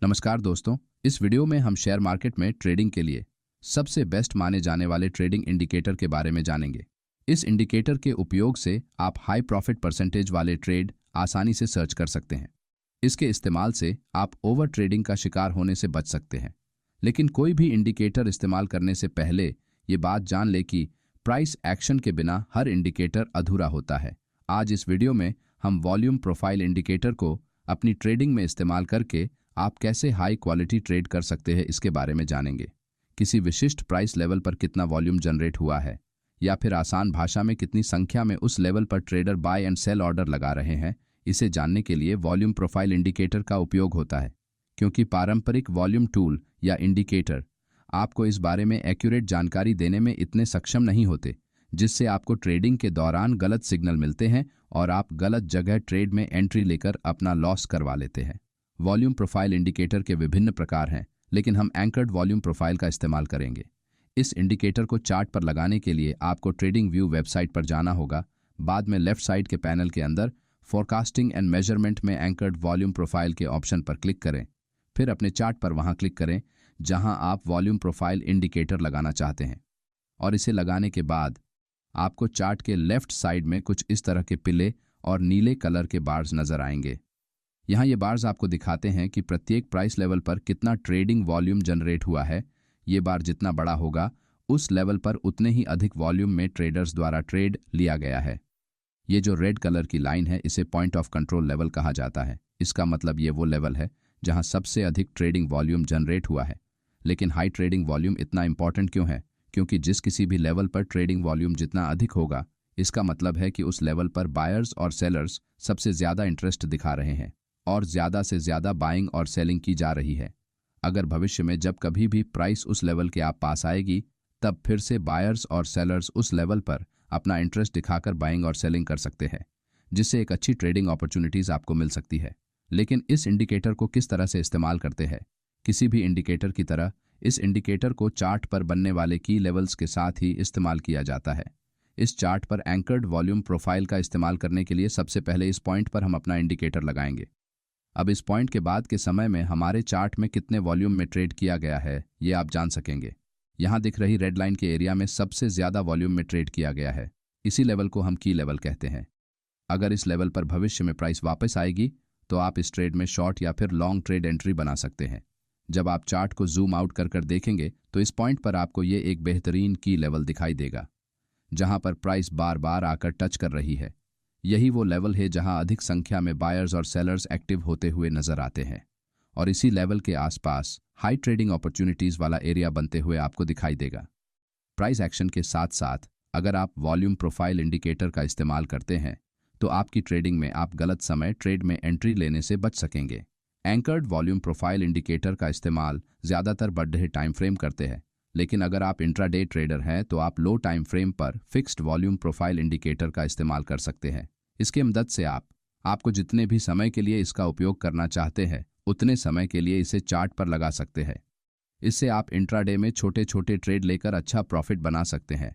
नमस्कार दोस्तों, इस वीडियो में हम शेयर मार्केट में ट्रेडिंग के लिए सबसे बेस्ट माने जाने वाले ट्रेडिंग इंडिकेटर के बारे में जानेंगे। इस इंडिकेटर के उपयोग से आप हाई प्रॉफिट परसेंटेज वाले ट्रेड आसानी से सर्च कर सकते हैं। इसके इस्तेमाल से आप ओवर ट्रेडिंग का शिकार होने से बच सकते हैं। लेकिन कोई भी इंडिकेटर इस्तेमाल करने से पहले ये बात जान ले कि प्राइस एक्शन के बिना हर इंडिकेटर अधूरा होता है। आज इस वीडियो में हम वॉल्यूम प्रोफाइल इंडिकेटर को अपनी ट्रेडिंग में इस्तेमाल करके आप कैसे हाई क्वालिटी ट्रेड कर सकते हैं इसके बारे में जानेंगे। किसी विशिष्ट प्राइस लेवल पर कितना वॉल्यूम जनरेट हुआ है, या फिर आसान भाषा में कितनी संख्या में उस लेवल पर trader buy and sell order लगा रहे हैं, इसे जानने के लिए वॉल्यूम प्रोफाइल इंडिकेटर का उपयोग होता है। क्योंकि पारंपरिक वॉल्यूम टूल या इंडिकेटर आपको इस बारे में एक्यूरेट जानकारी देने में इतने सक्षम नहीं होते, जिससे आपको ट्रेडिंग के दौरान गलत सिग्नल मिलते हैं और आप गलत जगह ट्रेड में एंट्री लेकर अपना लॉस करवा लेते हैं। वॉल्यूम प्रोफाइल इंडिकेटर के विभिन्न प्रकार हैं, लेकिन हम एंकर्ड वॉल्यूम प्रोफाइल का इस्तेमाल करेंगे। इस इंडिकेटर को चार्ट पर लगाने के लिए आपको ट्रेडिंग व्यू वेबसाइट पर जाना होगा। बाद में लेफ्ट साइड के पैनल के अंदर फोरकास्टिंग एंड मेजरमेंट में एंकर्ड वॉल्यूम प्रोफाइल के ऑप्शन पर क्लिक करें। फिर अपने चार्ट पर वहां क्लिक करें जहां आप वॉल्यूम प्रोफाइल इंडिकेटर लगाना चाहते हैं, और इसे लगाने के बाद आपको चार्ट के लेफ्ट साइड में कुछ इस तरह के पीले और नीले कलर के बार्स नजर आएंगे। यहाँ ये बार्स आपको दिखाते हैं कि प्रत्येक प्राइस लेवल पर कितना ट्रेडिंग वॉल्यूम जनरेट हुआ है। ये बार जितना बड़ा होगा उस लेवल पर उतने ही अधिक वॉल्यूम में ट्रेडर्स द्वारा ट्रेड लिया गया है। ये जो रेड कलर की लाइन है इसे पॉइंट ऑफ कंट्रोल लेवल कहा जाता है। इसका मतलब ये वो लेवल है जहाँ सबसे अधिक ट्रेडिंग वॉल्यूम जनरेट हुआ है। लेकिन हाई ट्रेडिंग वॉल्यूम इतना इंपॉर्टेंट क्यों है? क्योंकि जिस किसी भी लेवल पर ट्रेडिंग वॉल्यूम जितना अधिक होगा, इसका मतलब है कि उस लेवल पर बायर्स और सेलर्स सबसे ज़्यादा इंटरेस्ट दिखा रहे हैं और ज़्यादा से ज़्यादा बाइंग और सेलिंग की जा रही है। अगर भविष्य में जब कभी भी प्राइस उस लेवल के आप पास आएगी, तब फिर से बायर्स और सेलर्स उस लेवल पर अपना इंटरेस्ट दिखाकर बाइंग और सेलिंग कर सकते हैं, जिससे एक अच्छी ट्रेडिंग अपॉर्चुनिटीज़ आपको मिल सकती है। लेकिन इस इंडिकेटर को किस तरह से इस्तेमाल करते हैं? किसी भी इंडिकेटर की तरह इस इंडिकेटर को चार्ट पर बनने वाले की लेवल्स के साथ ही इस्तेमाल किया जाता है। इस चार्ट पर एंकर्ड वॉल्यूम प्रोफाइल का इस्तेमाल करने के लिए सबसे पहले इस पॉइंट पर हम अपना इंडिकेटर लगाएंगे। अब इस पॉइंट के बाद के समय में हमारे चार्ट में कितने वॉल्यूम में ट्रेड किया गया है ये आप जान सकेंगे। यहाँ दिख रही रेड लाइन के एरिया में सबसे ज़्यादा वॉल्यूम में ट्रेड किया गया है। इसी लेवल को हम की लेवल कहते हैं। अगर इस लेवल पर भविष्य में प्राइस वापस आएगी तो आप इस ट्रेड में शॉर्ट या फिर लॉन्ग ट्रेड एंट्री बना सकते हैं। जब आप चार्ट को जूम आउट कर देखेंगे तो इस पॉइंट पर आपको ये एक बेहतरीन की लेवल दिखाई देगा, जहाँ पर प्राइस बार बार आकर टच कर रही है। यही वो लेवल है जहां अधिक संख्या में बायर्स और सेलर्स एक्टिव होते हुए नजर आते हैं, और इसी लेवल के आसपास हाई ट्रेडिंग अपॉर्चुनिटीज वाला एरिया बनते हुए आपको दिखाई देगा। प्राइस एक्शन के साथ साथ अगर आप वॉल्यूम प्रोफाइल इंडिकेटर का इस्तेमाल करते हैं तो आपकी ट्रेडिंग में आप गलत समय ट्रेड में एंट्री लेने से बच सकेंगे। एंकर्ड वॉल्यूम प्रोफाइल इंडिकेटर का इस्तेमाल ज़्यादातर बढ़े टाइम फ्रेम करते हैं, लेकिन अगर आप इंट्राडे ट्रेडर हैं तो आप लो टाइम फ्रेम पर फिक्स्ड वॉल्यूम प्रोफाइल इंडिकेटर का इस्तेमाल कर सकते हैं। इसके मदद से आपको जितने भी समय के लिए इसका उपयोग करना चाहते हैं उतने समय के लिए इसे चार्ट पर लगा सकते हैं। इससे आप इंट्राडे में छोटे छोटे ट्रेड लेकर अच्छा प्रॉफिट बना सकते हैं।